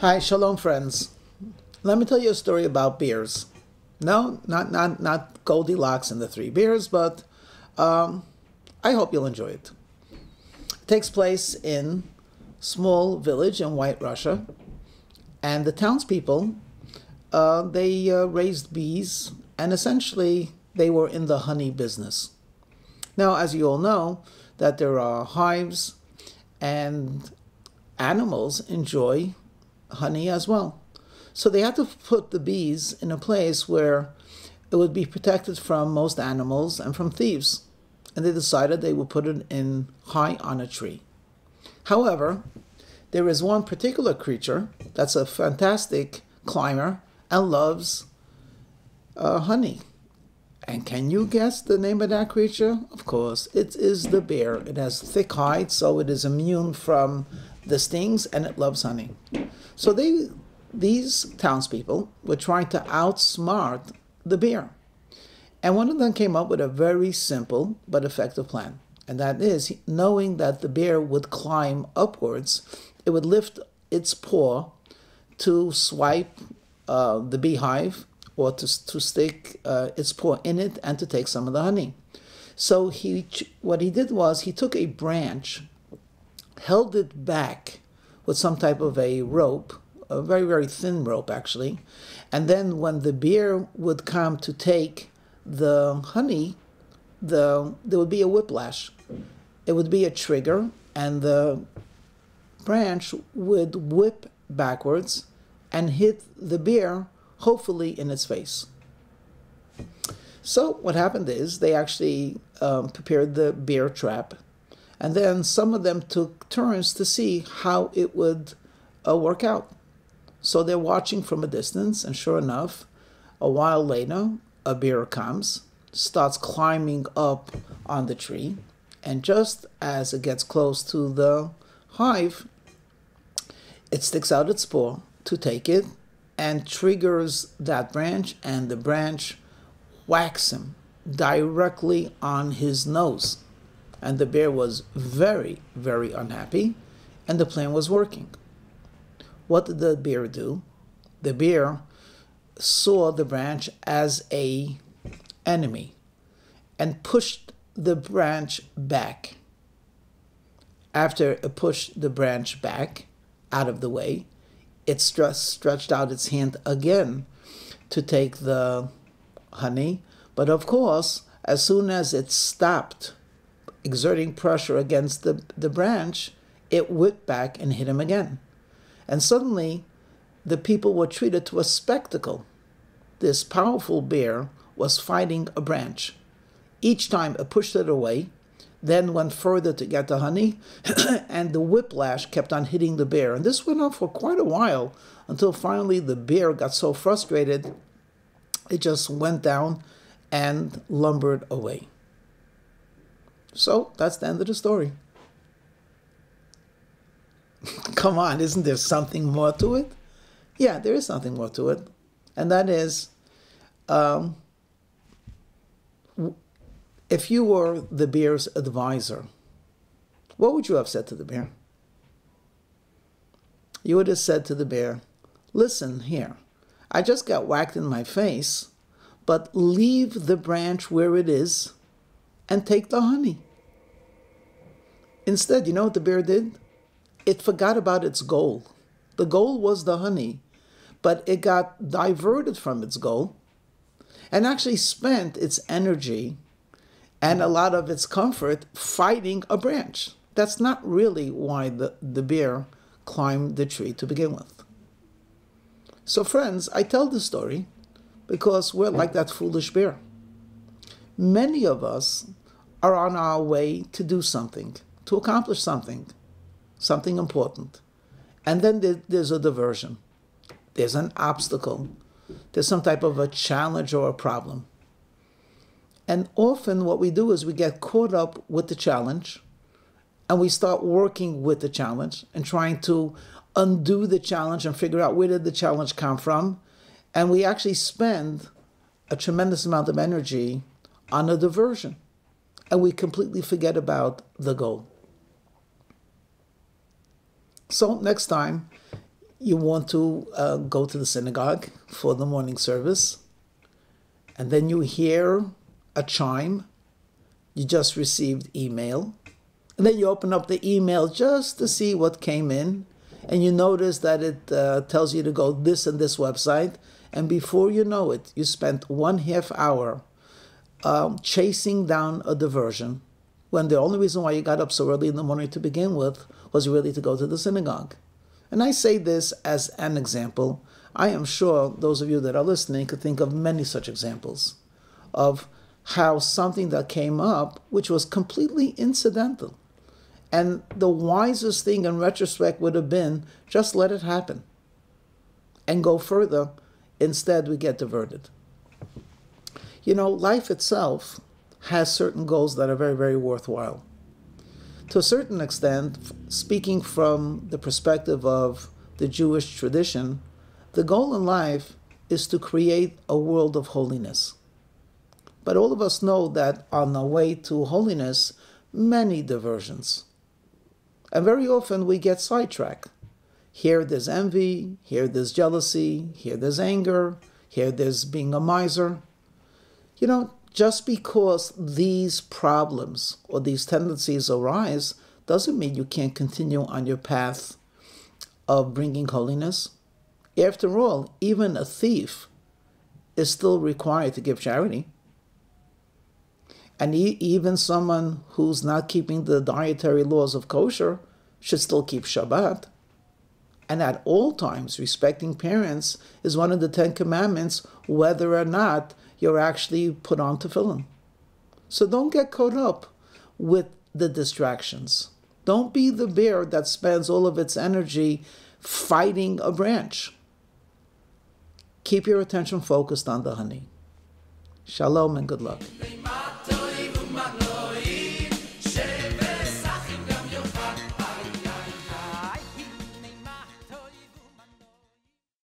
Hi, shalom friends. Let me tell you a story about beers. No, not Goldilocks and the Three Bears, but I hope you'll enjoy it. It takes place in a small village in White Russia, and the townspeople, they raised bees, and essentially they were in the honey business. Now, as you all know, that there are hives, and animals enjoy honey as well. So they had to put the bees in a place where it would be protected from most animals and from thieves. And they decided they would put it in high on a tree. However, there is one particular creature that's a fantastic climber and loves honey. And can you guess the name of that creature? Of course, it is the bear. It has thick hide, so it is immune from the stings, and it loves honey. So these townspeople were trying to outsmart the bear. And one of them came up with a very simple but effective plan. And that is, knowing that the bear would climb upwards, it would lift its paw to swipe the beehive, or to stick its paw in it and to take some of the honey. So what he did was he took a branch, held it back with some type of a rope, a very, very thin rope actually, and then when the bear would come to take the honey, there would be a whiplash. It would be a trigger, and the branch would whip backwards and hit the bear, hopefully in its face. So what happened is they actually prepared the bear trap, and then some of them took turns to see how it would work out. So they're watching from a distance, and sure enough, a while later, a bear comes, starts climbing up on the tree, and just as it gets close to the hive, it sticks out its paw to take it and triggers that branch, and the branch whacks him directly on his nose. And the bear was very, very unhappy, and the plan was working. What did the bear do? The bear saw the branch as an enemy and pushed the branch back. After it pushed the branch back out of the way, it stretched out its hand again to take the honey. But of course, as soon as it stopped exerting pressure against the branch, it whipped back and hit him again. And suddenly, the people were treated to a spectacle. This powerful bear was fighting a branch. Each time it pushed it away, then went further to get the honey, and the whiplash kept on hitting the bear. And this went on for quite a while, until finally the bear got so frustrated, it just went down and lumbered away. So that's the end of the story. Come on, isn't there something more to it? Yeah, there is something more to it. And that is, if you were the bear's advisor, what would you have said to the bear? You would have said to the bear, listen here, I just got whacked in my face, but leave the branch where it is and take the honey. Instead, you know what the bear did? It forgot about its goal. The goal was the honey, but it got diverted from its goal and actually spent its energy and a lot of its comfort fighting a branch. That's not really why the bear climbed the tree to begin with. So friends, I tell this story because we're like that foolish bear. Many of us are on our way to do something, to accomplish something important. And then there's a diversion. There's an obstacle. There's some type of a challenge or a problem. And often what we do is we get caught up with the challenge, and we start working with the challenge and trying to undo the challenge and figure out where did the challenge come from. And we actually spend a tremendous amount of energy on a diversion, and we completely forget about the goal. So next time you want to go to the synagogue for the morning service, and then you hear a chime. You just received email, and then you open up the email just to see what came in, and you notice that it tells you to go this and this website, and before you know it, you spent 1/2 hour chasing down a diversion, when the only reason why you got up so early in the morning to begin with was really to go to the synagogue. And I say this as an example. I am sure those of you that are listening could think of many such examples of how something that came up, which was completely incidental, and the wisest thing in retrospect would have been just let it happen and go further. Instead, we get diverted. You know, life itself has certain goals that are very, very worthwhile. To a certain extent, speaking from the perspective of the Jewish tradition, the goal in life is to create a world of holiness. But all of us know that on the way to holiness, many diversions. And very often we get sidetracked. Here there's envy, here there's jealousy, here there's anger, here there's being a miser. You know, just because these problems or these tendencies arise doesn't mean you can't continue on your path of bringing holiness. After all, even a thief is still required to give charity. And even someone who's not keeping the dietary laws of kosher should still keep Shabbat. And at all times, respecting parents is one of the 10 commandments, whether or not you're actually put on tefillin. So don't get caught up with the distractions. Don't be the bear that spends all of its energy fighting a branch. Keep your attention focused on the honey. Shalom and good luck.